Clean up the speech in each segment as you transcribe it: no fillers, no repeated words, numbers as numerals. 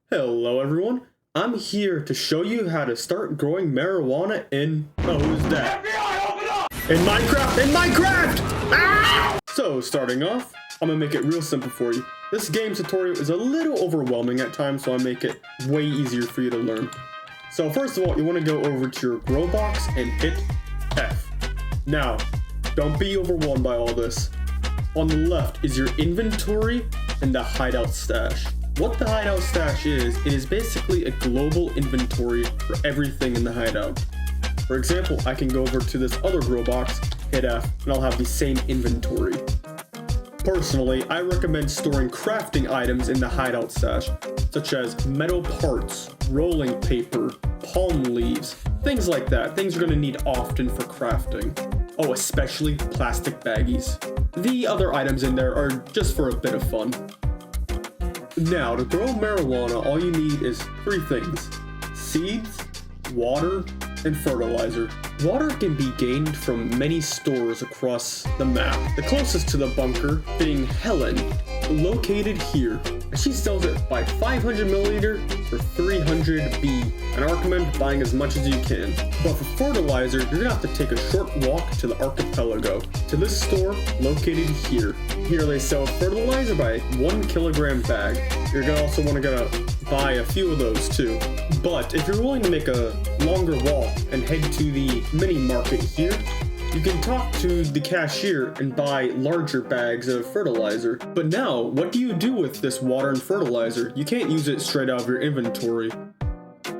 Hello everyone, I'm here to show you how to start growing marijuana in, oh who's that? FBI, open up! In Minecraft! Ah! So starting off, I'm gonna make it real simple for you. This game tutorial is a little overwhelming at times, so I make it way easier for you to learn. So first of all, you want to go over to your grow box and hit F. Now, don't be overwhelmed by all this. On the left is your inventory and the hideout stash. What the hideout stash is, it is basically a global inventory for everything in the hideout. For example, I can go over to this other grow box, hit F, and I'll have the same inventory. Personally, I recommend storing crafting items in the hideout stash, such as metal parts, rolling paper, palm leaves, things like that. Things you're going to need often for crafting. Oh, especially plastic baggies. The other items in there are just for a bit of fun. Now, to grow marijuana, all you need is 3 things: seeds, water, and fertilizer. Water can be gained from many stores across the map, the closest to the bunker being Helen, located here. She sells it by 500 milliliter for 300 B, and I recommend buying as much as you can. But for fertilizer, you're gonna have to take a short walk to the archipelago, to this store located here. Here they sell fertilizer by 1 kilogram bag. You're gonna also want to buy a few of those too. But if you're willing to make a longer walk and head to the mini market here, you can talk to the cashier and buy larger bags of fertilizer. But now, what do you do with this water and fertilizer? You can't use it straight out of your inventory.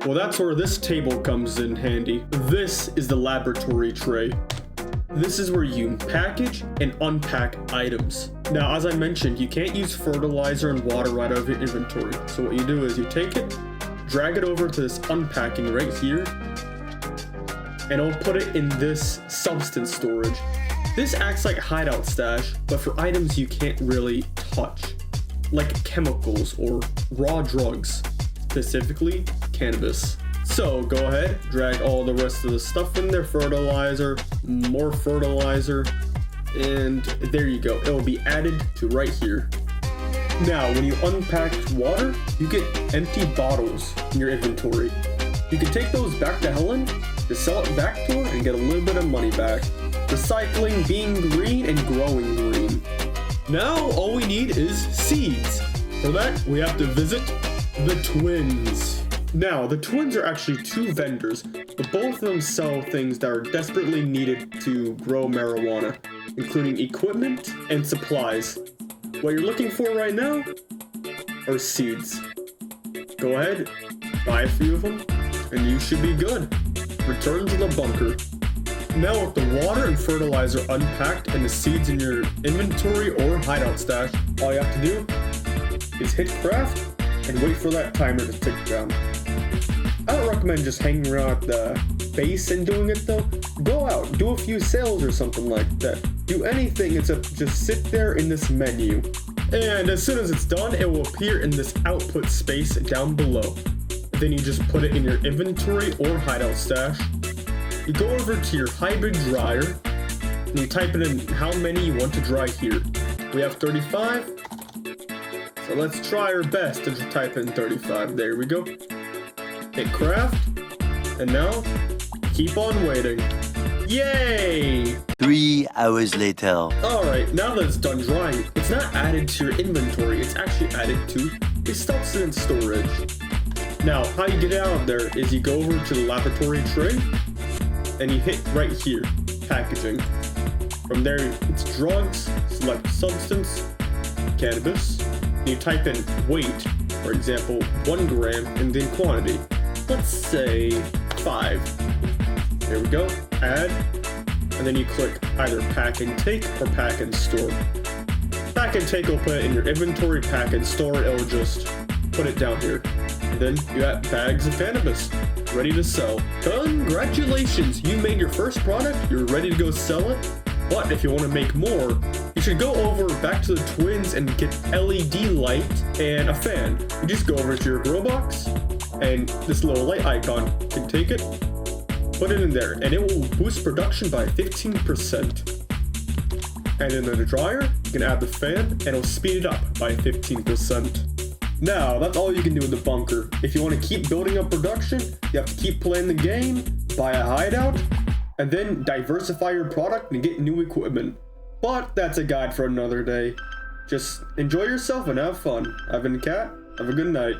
Well, that's where this table comes in handy. This is the laboratory tray. This is where you package and unpack items. Now, as I mentioned, you can't use fertilizer and water right out of your inventory. So what you do is you take it, drag it over to this unpacking right here, and I'll put it in this substance storage. This acts like hideout stash, but for items you can't really touch, like chemicals or raw drugs, specifically cannabis. So go ahead, drag all the rest of the stuff in there, fertilizer, more fertilizer, and there you go. It will be added to right here. Now, when you unpack water, you get empty bottles in your inventory. You can take those back to Helen to sell it back to her and get a little bit of money back. Recycling being green and growing green. Now, all we need is seeds. For that, we have to visit the twins. Now, the twins are actually 2 vendors, but both of them sell things that are desperately needed to grow marijuana, including equipment and supplies. What you're looking for right now are seeds. Go ahead, buy a few of them, and you should be good. Return to the bunker. Now with the water and fertilizer unpacked and the seeds in your inventory or hideout stash, all you have to do is hit craft and wait for that timer to tick down. I don't recommend just hanging around at the base and doing it though. Go out, do a few sales or something like that. Do anything except just sit there in this menu. And as soon as it's done, it will appear in this output space down below. Then you just put it in your inventory or hideout stash. You go over to your hybrid dryer and you type it in how many you want to dry here. We have 35. So let's try our best to type in 35. There we go. Hit craft. And now, keep on waiting. Yay! 3 hours later. Alright, now that it's done drying, it's not added to your inventory, it's actually added to your substance storage. Now, how you get it out of there is you go over to the laboratory tray, and you hit right here, packaging. From there, it's drugs, select substance, cannabis, and you type in weight, for example, 1 gram, and then quantity. Let's say 5. There we go, add, and then you click either pack and take or pack and store. Pack and take will put it in your inventory, pack and store, it'll just put it down here. And then you got bags of cannabis, ready to sell. Congratulations, you made your first product, you're ready to go sell it. But if you want to make more, you should go over back to the twins and get LED light and a fan. You just go over to your grow box, and this little light icon can take it, put it in there, and it will boost production by 15%. And in the dryer, you can add the fan, and it'll speed it up by 15%. Now, that's all you can do with the bunker. If you want to keep building up production, you have to keep playing the game, buy a hideout, and then diversify your product and get new equipment. But that's a guide for another day. Just enjoy yourself and have fun. I've been Cat. Have a good night.